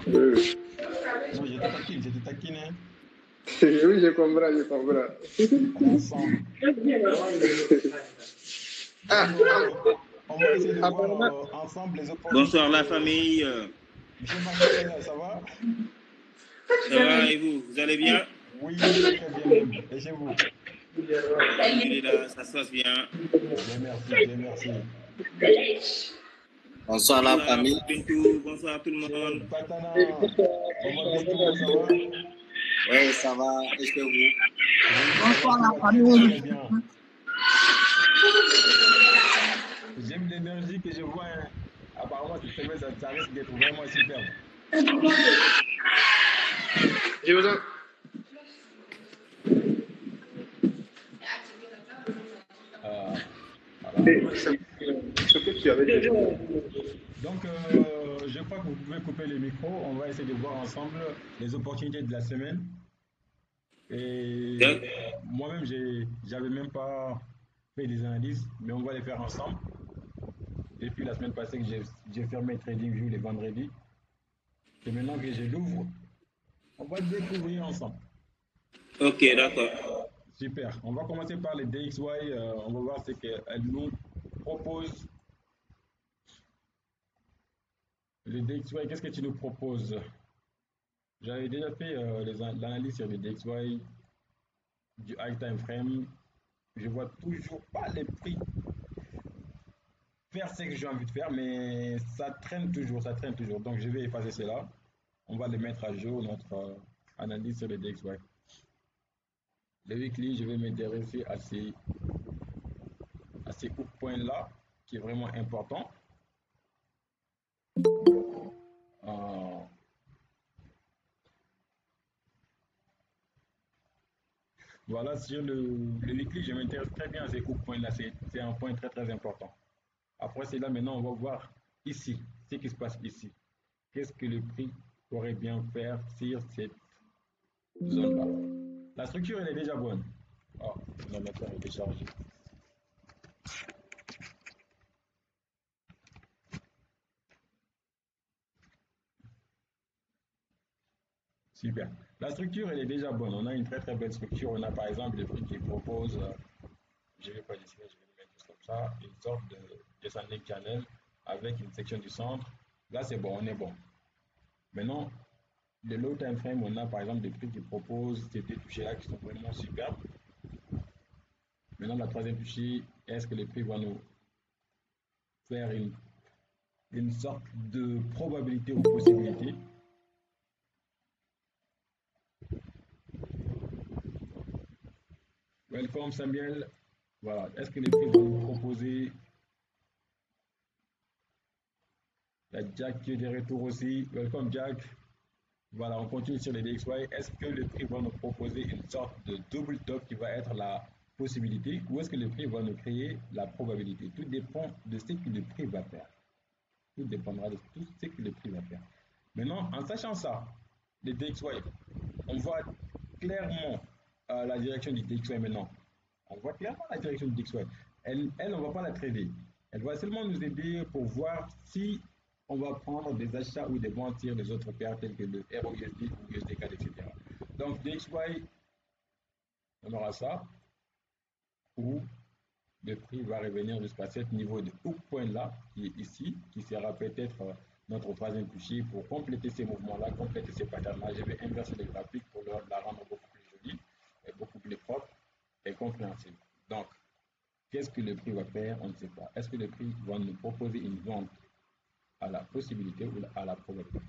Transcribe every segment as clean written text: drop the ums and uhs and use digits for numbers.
Oui, Non, je te taquine, hein. oui, je comprends, je comprends. L'ensemble. Ah, Donc, on va essayer de voir apparemment, ensemble les Bonsoir opportunités. la famille. Monsieur Manuel, ça va? Ça va et vous? Vous allez bien? Oui, très bien même. Et chez vous? Alhamdulillah, ça se passe bien. Dieu merci, Dieu merci. Bonsoir la Bonsoir famille. Bintou, bonsoir tout le Chez monde. Patana, maman Bintou, ça va? Oui, ça va. Et chez vous? Oui, ça va, tout va très très très bien. J'aime l'énergie que je vois, hein. Apparemment, cette semaine, ça risque d'être vraiment superbe. je vous en... Voilà. Ce que tu avais dit. Donc, je crois que vous pouvez couper le micro. On va essayer de voir ensemble les opportunités de la semaine. Et moi-même, j'avais même pas fait des analyses, mais on va les faire ensemble. Depuis la semaine passée que j'ai fermé TradingView les vendredis. Et maintenant que je l'ouvre, on va découvrir ensemble. Ok, d'accord. Super. On va commencer par les DXY. On va voir ce qu'elle nous propose. Le DXY, qu'est-ce que tu nous proposes? J'avais déjà fait l'analyse sur le DXY du high time frame. Je vois toujours pas les prix faire ce que j'ai envie de faire, mais ça traîne toujours, ça traîne toujours. Donc je vais effacer cela. On va le mettre à jour, notre analyse sur le DXY. Le weekly, je vais m'intéresser à ces hook points là, qui est vraiment important. Voilà, sur le weekly, je m'intéresse très bien à ces hook points là, c'est un point très très important. Après cela, maintenant, on va voir ici, ce qui se passe ici. Qu'est-ce que le prix pourrait bien faire sur cette zone-là? La structure, elle est déjà bonne. Oh, l'ordinateur est déchargé. Super. La structure, elle est déjà bonne. On a une très très belle structure. On a par exemple le prix qui propose, je ne vais pas dessiner, je vais le mettre juste comme ça, une sorte de descending channel avec une section du centre. Là, c'est bon, on est bon. Maintenant, le low time frame, on a par exemple des prix qui proposent ces deux touchés-là qui sont vraiment superbes. Maintenant, la troisième touchée, est-ce que les prix vont nous faire une sorte de probabilité ou possibilité? Welcome Samuel. Voilà. Est-ce que les prix vont nous proposer la Jack qui est de retour aussi? Welcome Jack. Voilà, on continue sur les DXY. Est-ce que le prix va nous proposer une sorte de double top qui va être la possibilité ou est-ce que le prix va nous créer la probabilité? Tout dépend de ce que le prix va faire. Tout dépendra de tout ce que le prix va faire. Maintenant, en sachant ça, les DXY, on voit clairement la direction du DXY maintenant. On voit clairement la direction du DXY. Elle, on ne va pas la trader. Elle va seulement nous aider pour voir si on va prendre des achats ou des ventes sur les autres paires telles que le ROUSD ou USDCAD, etc. Donc, DXY, on aura ça, où le prix va revenir jusqu'à ce niveau de hook point là, qui est ici, qui sera peut-être notre troisième toucher pour compléter ces mouvements-là, compléter ces patterns-là. Je vais inverser les graphiques pour la rendre beaucoup plus jolie, et beaucoup plus propre et compréhensible. Donc, qu'est-ce que le prix va faire? On ne sait pas. Est-ce que le prix va nous proposer une vente à la possibilité ou à la probabilité?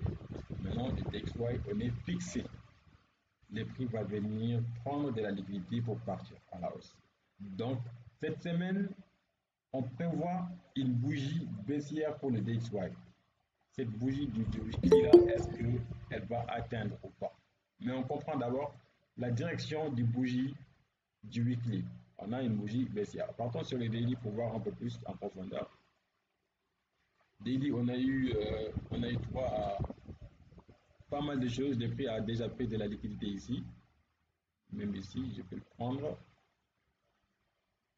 Maintenant, le DXY, on est fixé. Le prix va venir prendre de la liquidité pour partir à la hausse. Donc, cette semaine, on prévoit une bougie baissière pour le DXY. Cette bougie du weekly là, est-ce qu'elle va atteindre ou pas? Mais on comprend d'abord la direction du bougie du weekly. On a une bougie baissière. Partons sur le daily pour voir un peu plus en profondeur. Daily, on a eu droit à pas mal de choses. Le prix a déjà pris de la liquidité ici. Même ici, je peux le prendre.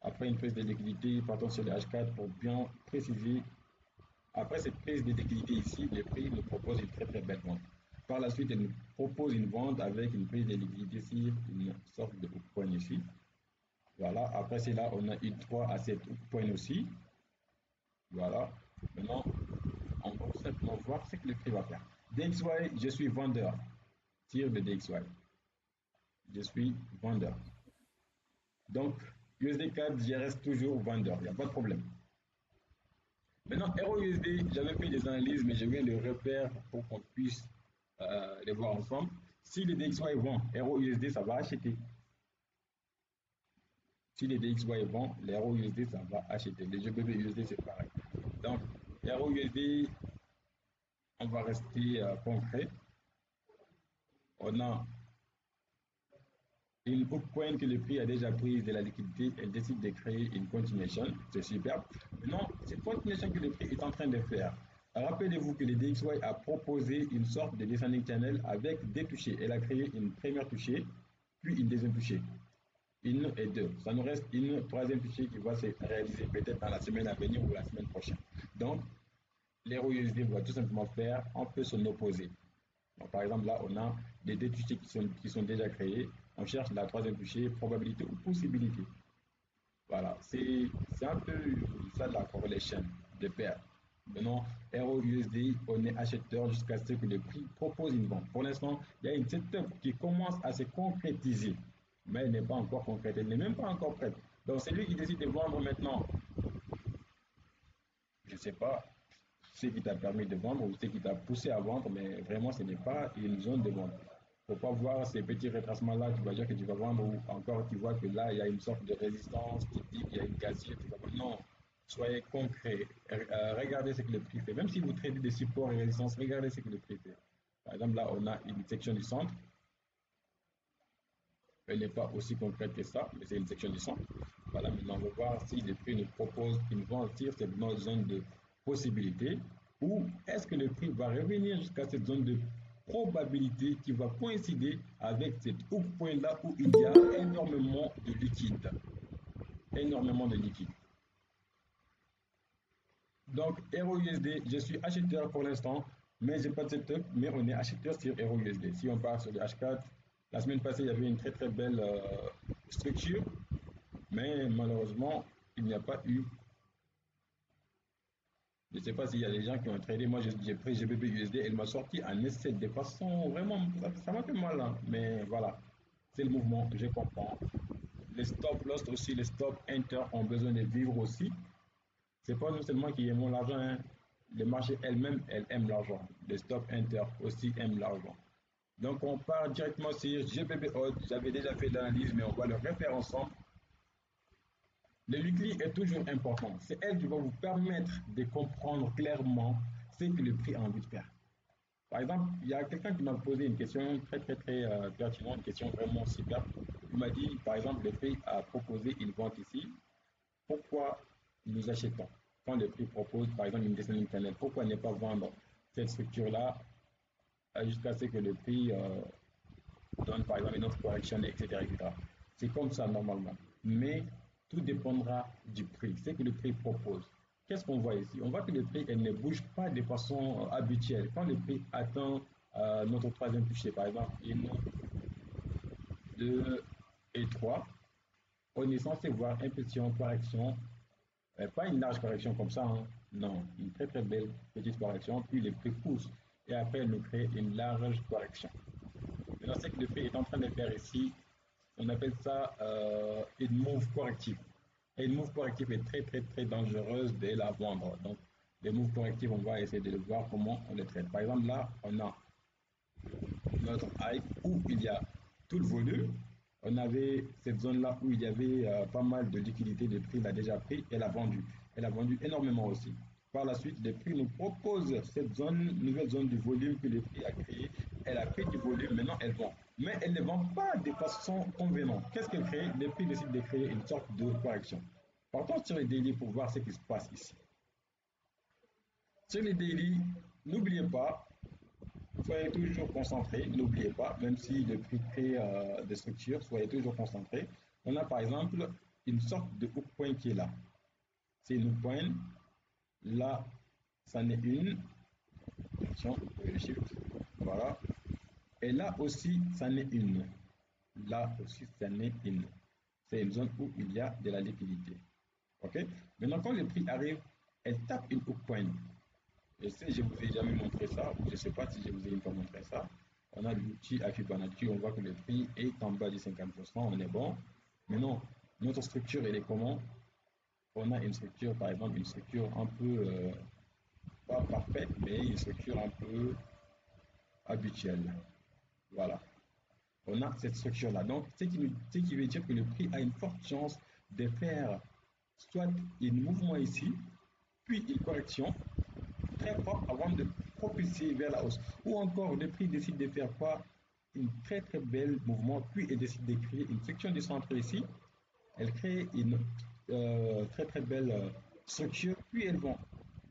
Après une prise de liquidité, partons sur le H4 pour bien préciser. Après cette prise de liquidité ici, le prix nous propose une très très belle vente. Par la suite, elle nous propose une vente avec une prise de liquidité sur une sorte de hook point ici. Voilà, après c'est là, on a eu 3 à 7 hook points aussi. Voilà, maintenant, on va tout simplement voir ce que le prix va faire. DXY, je suis vendeur. Tir de DXY. Je suis vendeur. Donc, USD4, je reste toujours vendeur, il n'y a pas de problème. Maintenant, EURUSD, j'avais fait des analyses, mais je vais le repère pour qu'on puisse les voir ensemble. Si les DXY vont, EURUSD, ça va acheter. Si les DXY vont, les EURUSD, ça va acheter. Les GBP USD, c'est pareil. Donc, EURUSD, on va rester concret. On a une hook point que le prix a déjà prise de la liquidité, elle décide de créer une continuation, c'est superbe. Maintenant, cette continuation que le prix est en train de faire, rappelez-vous que le DXY a proposé une sorte de descending channel avec des touchés. Elle a créé une première touchée, puis une deuxième touchée. Une et deux. Ça nous reste une troisième touchée qui va se réaliser peut-être dans la semaine à venir ou la semaine prochaine. Donc, l'EURUSD va tout simplement faire, on peut s'en opposer. Donc, par exemple, là, on a des deux touchés qui sont déjà créés. On cherche la troisième touchée, probabilité ou possibilité. Voilà, c'est un peu ça la corrélation de paire. Maintenant, EURUSD, on est acheteur jusqu'à ce que le prix propose une vente. Pour l'instant, il y a une setup qui commence à se concrétiser, mais elle n'est pas encore concrète, elle n'est même pas encore prête. Donc, c'est lui qui décide de vendre maintenant. Je ne sais pas ce qui t'a permis de vendre ou ce qui t'a poussé à vendre, mais vraiment, ce n'est pas une zone de vente. Il ne faut pas voir ces petits retracements-là, tu vas dire que tu vas vendre, ou encore tu vois que là, il y a une sorte de résistance qui dit qu'il y a une cassure, tu vas vendre. Non, soyez concret. Regardez ce que le prix fait. Même si vous tradez des supports et résistances, regardez ce que le prix fait. Par exemple, là, on a une section du centre. Elle n'est pas aussi concrète que ça, mais c'est une section du centre. Voilà, maintenant, on va voir si le prix nous propose une vente sur cette zone de possibilité ou est-ce que le prix va revenir jusqu'à cette zone de probabilité qui va coïncider avec cet hook point là où il y a énormément de liquide. Énormément de liquide. Donc, EURUSD, je suis acheteur pour l'instant, mais je n'ai pas de setup, mais on est acheteur sur EURUSD. Si on part sur le H4, la semaine passée, il y avait une très très belle structure, mais malheureusement, il n'y a pas eu. Je ne sais pas s'il y a des gens qui ont tradé. Moi, j'ai pris GBP USD, elle m'a sorti un essai de façon vraiment. Ça m'a fait mal, hein. Mais voilà, c'est le mouvement, je comprends. Les stop loss aussi, les stop enter ont besoin de vivre aussi. C'est pas nous seulement qui aimons l'argent, hein. Les marchés elles-mêmes, elles aiment l'argent. Les stop enter aussi aiment l'argent. Donc on part directement sur GBP Odd. J'avais déjà fait l'analyse, mais on va le refaire ensemble. Le weekly est toujours important. C'est elle qui va vous permettre de comprendre clairement ce que le prix a envie de faire. Par exemple, il y a quelqu'un qui m'a posé une question très pertinente, une question vraiment super. Il m'a dit, par exemple, le prix a proposé une vente ici. Pourquoi nous achetons? Quand le prix propose, par exemple, une descending channel, pourquoi ne pas vendre cette structure-là jusqu'à ce que le prix donne, par exemple, une autre correction, etc. etc. C'est comme ça normalement. Mais tout dépendra du prix, ce que le prix propose. Qu'est-ce qu'on voit ici? On voit que le prix elle ne bouge pas de façon habituelle. Quand le prix atteint notre troisième toucher, par exemple, 1, 2 et 3, on est censé voir impulsion, correction, pas une large correction comme ça, hein. Non, une très très belle petite correction, puis le prix pousse et après il nous crée une large correction. Maintenant, ce que le prix est en train de faire ici, on appelle ça une move corrective. Et une move corrective est très dangereuse de la vendre. Donc, les moves correctifs, on va essayer de voir comment on les traite. Par exemple, là, on a notre high où il y a tout le volume. On avait cette zone-là où il y avait pas mal de liquidités. Le prix l'a déjà pris. Elle a vendu. Elle a vendu énormément aussi. Par la suite, le prix nous propose cette zone, nouvelle zone du volume que le prix a créé. Elle a pris du volume, maintenant elle vend. Mais elle ne vend pas de façon convenante. Qu'est-ce qu'elle crée? Le prix décide de créer une sorte de correction. Partons sur les daily pour voir ce qui se passe ici. Sur les daily, n'oubliez pas, soyez toujours concentré, n'oubliez pas, même si le prix crée des structures, soyez toujours concentré. On a par exemple une sorte de hook point qui est là. C'est une hook point. Là, ça n'est une. Attention, le shift. Voilà. Et là aussi, c'en est une. Là aussi, c'en est une. C'est une zone où il y a de la liquidité. OK? Maintenant, quand le prix arrive, elle tape une hook point. Je sais, je ne vous ai jamais montré ça, ou je ne sais pas si je vous ai une fois montré ça. On a l'outil à Fibonacci, on voit que le prix est en bas du 50%, on est bon. Maintenant, notre structure, elle est comment? On a une structure, par exemple, une structure un peu, pas parfaite, mais une structure un peu habituelle. Voilà. On a cette structure-là. Donc, ce qui veut dire que le prix a une forte chance de faire soit un mouvement ici, puis une correction très propre avant de propulser vers la hausse. Ou encore, le prix décide de faire quoi? Une très très belle mouvement, puis il décide de créer une section du centre ici. Elle crée une très très belle structure, puis elle vend.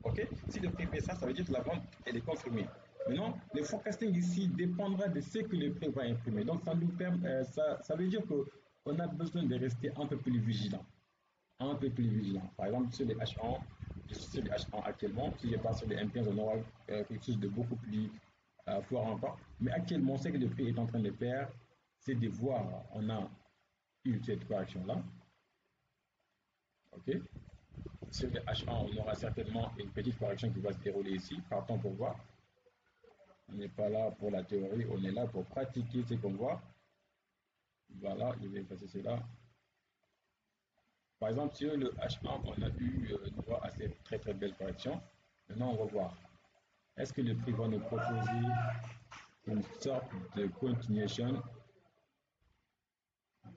Ok? Si le prix fait ça, ça veut dire que la vente, elle est confirmée. Maintenant, le forecasting ici dépendra de ce que le prix va imprimer. Donc, ça nous permet, ça veut dire qu'on a besoin de rester un peu plus vigilant. Un peu plus vigilant. Par exemple, sur les H1, je suis sur les H1 actuellement. Si je passe sur les M15, on aura quelque chose de beaucoup plus fort encore. Mais actuellement, ce que le prix est en train de faire, c'est de voir, on a eu cette correction-là. OK? Sur le H1, on aura certainement une petite correction qui va se dérouler ici. Partons pour voir. On n'est pas là pour la théorie, on est là pour pratiquer ce qu'on voit. Voilà, je vais effacer cela. Par exemple, sur le H1, on a eu droit à cette très très belle correction. Maintenant, on va voir. Est-ce que le prix va nous proposer une sorte de continuation?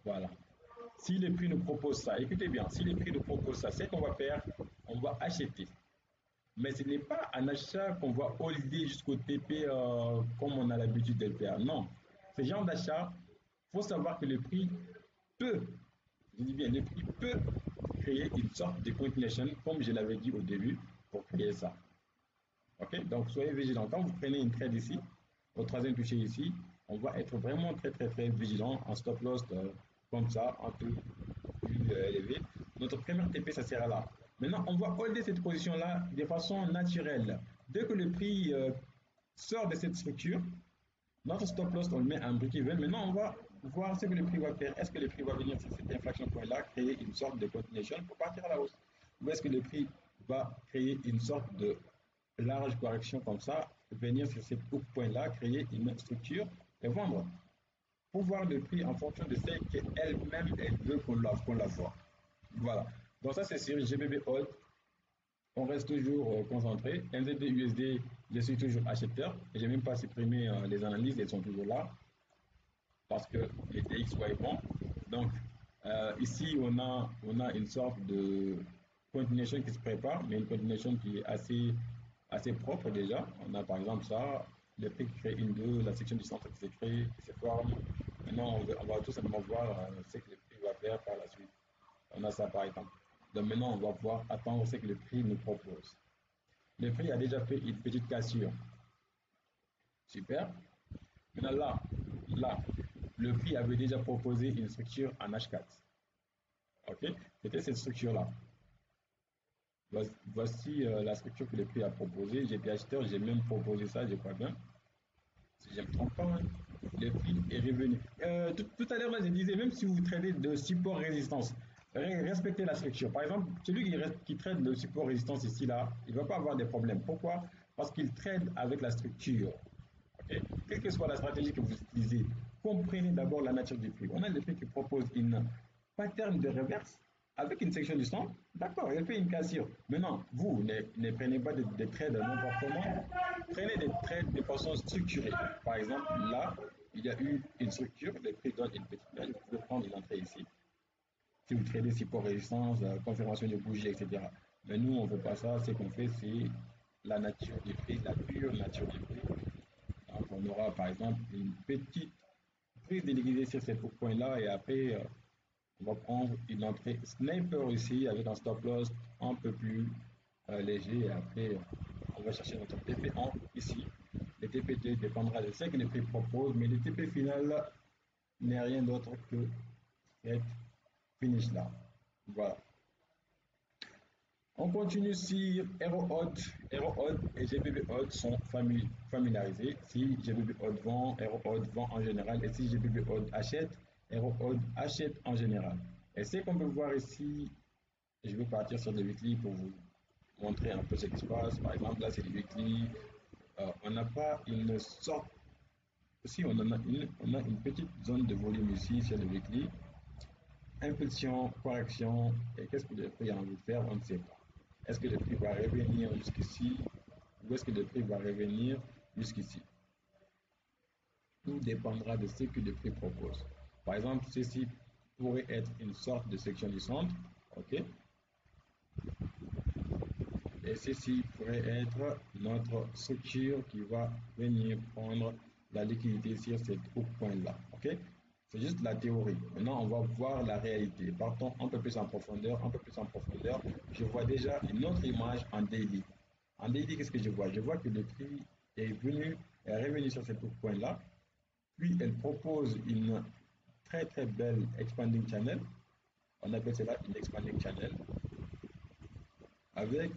Voilà. Si le prix nous propose ça, écoutez bien, si le prix nous propose ça, c'est qu'on va faire, on va acheter. Mais ce n'est pas un achat qu'on va holder jusqu'au TP comme on a l'habitude de le faire. Non. Ce genre d'achat, il faut savoir que le prix peut, je dis bien, le prix peut créer une sorte de continuation, comme je l'avais dit au début, pour créer ça. Ok? Donc, soyez vigilants. Quand vous prenez une trade ici, au troisième toucher ici, on va être vraiment très, très, très vigilant. En stop loss, comme ça, un peu plus élevé. Notre première TP, ça sera là. Maintenant, on va holder cette position-là de façon naturelle. Dès que le prix sort de cette structure, notre stop loss, on le met en break-even. Maintenant, on va voir ce que le prix va faire. Est-ce que le prix va venir sur cette inflexion point-là, créer une sorte de continuation pour partir à la hausse? Ou est-ce que le prix va créer une sorte de large correction comme ça, venir sur cette point-là, créer une structure et vendre? Pour voir le prix en fonction de ce qu'elle-même elle veut qu'on la voit. Voilà. Donc ça, c'est sur GBP Hold. On reste toujours concentré. NZD, USD, je suis toujours acheteur. Je n'ai même pas supprimé les analyses, elles sont toujours là parce que les DXY est bon. Donc ici, on a une sorte de continuation qui se prépare, mais une continuation qui est assez propre déjà. On a par exemple ça, le prix qui crée une 2, la section du centre qui se crée, qui se forme. Maintenant, on va tout simplement voir ce que le prix va faire par la suite. On a ça par exemple. Donc maintenant, on va pouvoir attendre ce que le prix nous propose. Le prix a déjà fait une petite cassure. Super. Maintenant là, le prix avait déjà proposé une structure en H4. Ok, c'était cette structure-là. Voici la structure que le prix a proposée. J'étais acheteur, j'ai même proposé ça, je crois bien. Si je ne me trompe pas, hein. Le prix est revenu. Tout à l'heure, là, je disais, même si vous tradez de support-résistance, respectez la structure. Par exemple, celui qui trade le support-résistance ici, là, il ne va pas avoir de problème. Pourquoi? Parce qu'il trade avec la structure. Okay? Quelle que soit la stratégie que vous utilisez, comprenez d'abord la nature du prix. On a le prix qui propose une pattern de reverse avec une section du centre. D'accord, elle fait une cassure. Maintenant, vous ne prenez pas des trades n'importe comment. Prenez des trades de façon structurée. Par exemple, là, il y a eu une structure, le prix donne une petite belle. Vous pouvez prendre une entrée ici. Si vous tradez support résistance, confirmation de bougie, etc. Mais nous, on ne veut pas ça. Ce qu'on fait, c'est la nature du prix, la pure nature du prix. Donc, on aura par exemple une petite prise de liquidité sur ce point-là et après, on va prendre une entrée sniper ici avec un stop loss un peu plus léger et après, on va chercher notre TP1 ici. Le TP2 dépendra de ce que le prix propose, mais le TP final n'est rien d'autre que cette finish là. Voilà. On continue sur HeroHot. HeroHot et GBBHot sont familiarisés. Si GBBHot vend, HeroHot vend en général. Et si GBBHot achète, HeroHot achète en général. Et ce qu'on peut voir ici, je vais partir sur des weekly pour vous montrer un peu ce qui se passe. Par exemple, là, c'est des weekly. On n'a pas une sorte. Si, on a une petite zone de volume ici sur le weekly. Impulsion, correction, et qu'est-ce que le prix a envie de faire, on ne sait pas. Est-ce que le prix va revenir jusqu'ici ou est-ce que le prix va revenir jusqu'ici? Tout dépendra de ce que le prix propose. Par exemple, ceci pourrait être une sorte de section du centre, ok? Et ceci pourrait être notre structure qui va venir prendre la liquidité sur cette point-là, ok? C'est juste la théorie. Maintenant, on va voir la réalité. Partons un peu plus en profondeur, un peu plus en profondeur. Je vois déjà une autre image en daily. En daily, qu'est-ce que je vois? Je vois que le prix est revenu sur ce point-là. Puis, elle propose une très très belle expanding channel. On appelle cela une expanding channel. Avec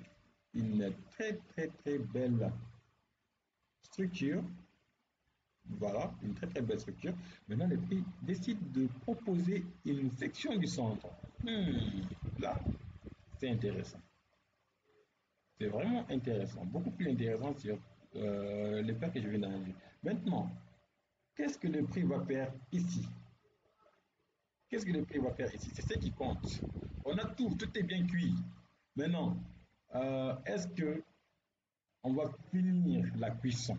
une très très très belle structure. Voilà, une très très belle structure. Maintenant, le prix décide de proposer une section du centre. Là, c'est intéressant. C'est vraiment intéressant, beaucoup plus intéressant sur les paires que je viens d'analyser. Maintenant, qu'est-ce que le prix va faire ici? Qu'est-ce que le prix va faire ici? C'est ce qui compte. On a tout est bien cuit. Maintenant, est-ce que on va finir la cuisson?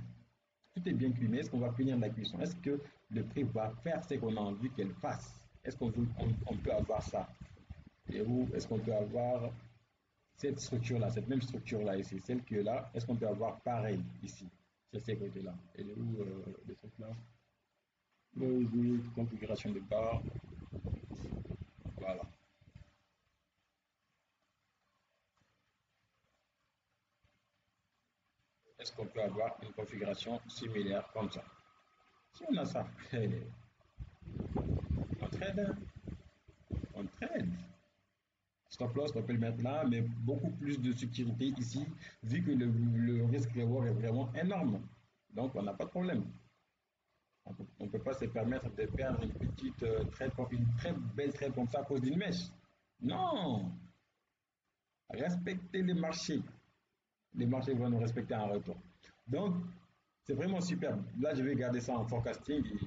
Tout est bien cuit, mais est-ce qu'on va finir la cuisson? Est-ce que le prix va faire ce qu'on a envie qu'elle fasse? Est-ce qu'on peut avoir ça? Et où est-ce qu'on peut avoir cette structure-là, cette même structure-là ici, celle qui est là, est-ce qu'on peut avoir pareil ici, sur ces côtés-là? Et où le truc-là? Oui, configuration de barre. Voilà. Est-ce qu'on peut avoir une configuration similaire comme ça? Si on a ça, on trade, on trade. Stop loss, on peut le mettre là, mais beaucoup plus de sécurité ici, vu que le risque reward est vraiment énorme. Donc, on n'a pas de problème. On ne peut pas se permettre de perdre une petite trade, une très belle trade comme ça à cause d'une mèche. Non! Respectez les marchés. Les marchés vont nous respecter en retour. Donc, c'est vraiment superbe. Là, je vais garder ça en forecasting et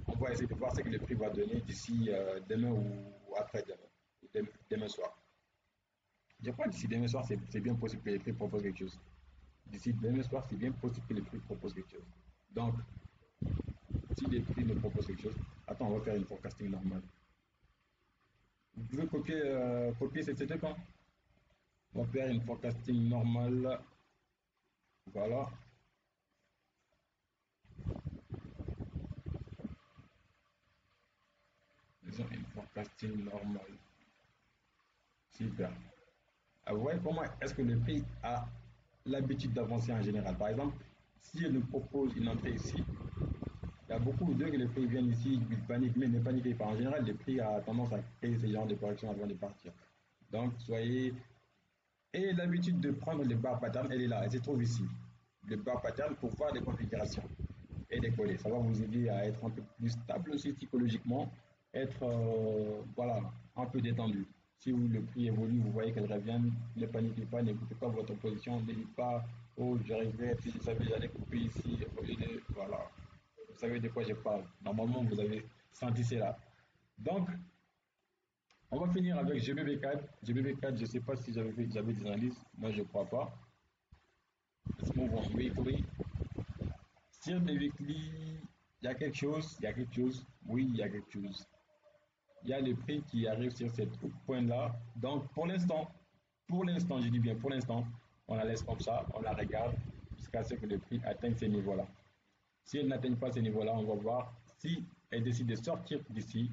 on va essayer de voir ce que le prix va donner d'ici demain ou après-demain, demain soir. Je crois que d'ici demain soir, c'est bien possible que les prix proposent quelque chose. D'ici demain soir, c'est bien possible que les prix proposent quelque chose. Donc, si les prix ne proposent quelque chose, attends, on va faire une forecasting normale. Vous pouvez copier cette setup, hein? On va faire une forecasting normale. Voilà. Faisons une forecasting normale. Super. Vous voyez comment est-ce que le prix a l'habitude d'avancer en général. Par exemple, si elle nous propose une entrée ici, il y a beaucoup d'eux que les prix viennent ici, ils paniquent, mais ne paniquez pas. En général, le prix a tendance à créer ce genre de correction avant de partir. Donc, soyez. Et l'habitude de prendre le bar pattern, elle est là, elle se trouve ici. Le bar pattern pour voir les configurations et les coller. Ça va vous aider à être un peu plus stable aussi psychologiquement, être voilà, un peu détendu. Si vous, le prix évolue, vous voyez qu'elle revient, ne paniquez pas, n'écoutez pas votre position, ne dites pas, oh, j'arriverai, si je savais, j'allais couper ici, au lieu de, voilà. Vous savez de quoi je parle. Normalement, vous avez senti cela. Donc, on va finir avec GBB4. GBB4, je ne sais pas si j'avais des analyses. Moi, je ne crois pas. Let's move on weekly. Sur les weekly, il y a quelque chose. Il y a quelque chose. Oui, il y a quelque chose. Il y a le prix qui arrive sur ce point-là. Donc, pour l'instant, je dis bien pour l'instant, on la laisse comme ça, on la regarde jusqu'à ce que le prix atteigne ces niveaux-là. Si elle n'atteint pas ces niveaux-là, on va voir si elle décide de sortir d'ici.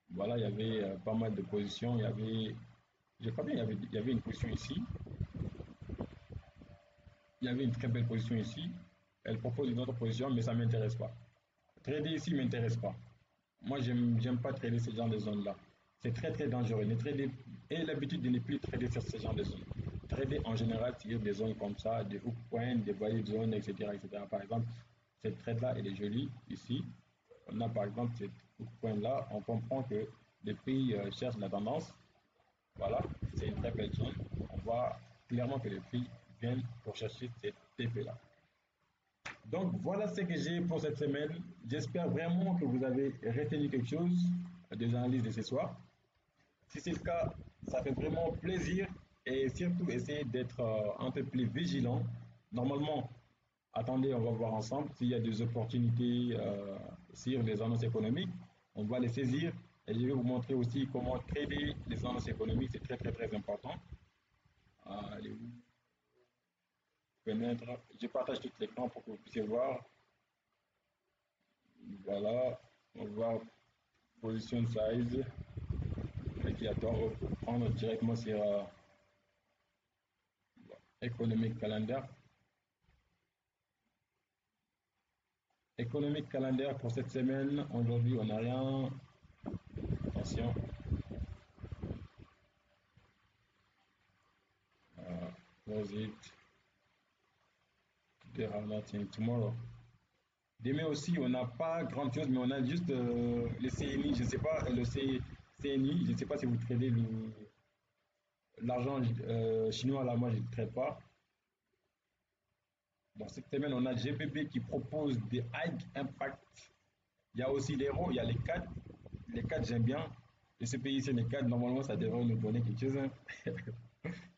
Voilà, il y avait pas mal de positions. Il y avait, je crois bien, il y avait une position ici. Il y avait une très belle position ici. Elle propose une autre position, mais ça ne m'intéresse pas. Trader ici ne m'intéresse pas. Moi, j'aime pas trader ce genre de zone-là. c'est très très dangereux. Et l'habitude de ne plus trader sur ce genre de zones. Trader en général sur des zones comme ça, des hook points, des value zones, etc., etc. Par exemple, cette trade-là, elle est jolie ici. On a par exemple cette hook point-là, on comprend que les prix cherchent la tendance. Voilà, c'est une très belle zone. On voit clairement que les prix viennent pour chercher cette TP-là. Donc voilà ce que j'ai pour cette semaine. J'espère vraiment que vous avez retenu quelque chose des analyses de ce soir. Si c'est le cas, ça fait vraiment plaisir et surtout essayez d'être un peu plus vigilant. Normalement, attendez, on va voir ensemble s'il y a des opportunités sur les annonces économiques. On va les saisir et je vais vous montrer aussi comment trader les annonces économiques. C'est très très très important. Allez-vous fenêtre. Je partage tout l'écran pour que vous puissiez voir. Voilà, on va position size. Indicateur, on va prendre directement sur Economic Calendar. Economic Calendar pour cette semaine. Aujourd'hui, on n'a rien. Attention. Close it. There are nothing tomorrow. Demain aussi, on n'a pas grand chose, mais on a juste le CNI, je ne sais pas, le CNI, je ne sais pas si vous tradez l'argent chinois là, moi je ne trade pas. Bon, cette semaine, on a GBP qui propose des high impact. Il y a aussi l'euro, il y a les 4. Les 4, j'aime bien. Et ce pays, c'est les 4, normalement, ça devrait nous donner quelque chose. Hein.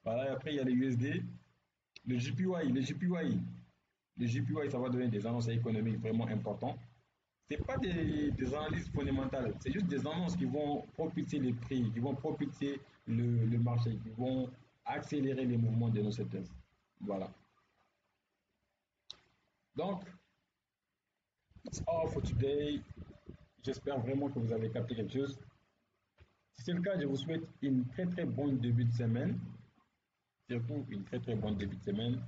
Voilà, après, il y a les USD. Le JPY, ça va donner des annonces économiques vraiment importantes. Ce n'est pas des analyses fondamentales, c'est juste des annonces qui vont propulser les prix, qui vont propulser le marché, qui vont accélérer les mouvements de nos secteurs. Voilà. Donc, it's all for today. J'espère vraiment que vous avez capté quelque chose. Si c'est le cas, je vous souhaite une très très bonne début de semaine. Surtout une très très bonne début de semaine.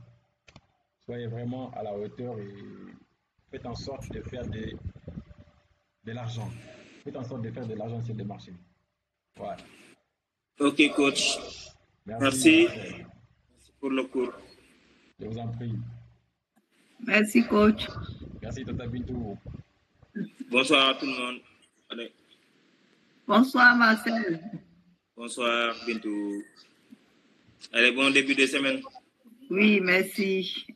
Soyez vraiment à la hauteur et faites en sorte de faire de l'argent. Faites en sorte de faire de l'argent sur le marché. Ouais. Ok, coach. Merci. Merci pour le cours. Je vous en prie. Merci, coach. Merci, Tata Bintou. Bonsoir à tout le monde. Allez. Bonsoir, Marcel. Bonsoir, Bintou. Allez, bon début de semaine. Oui, merci.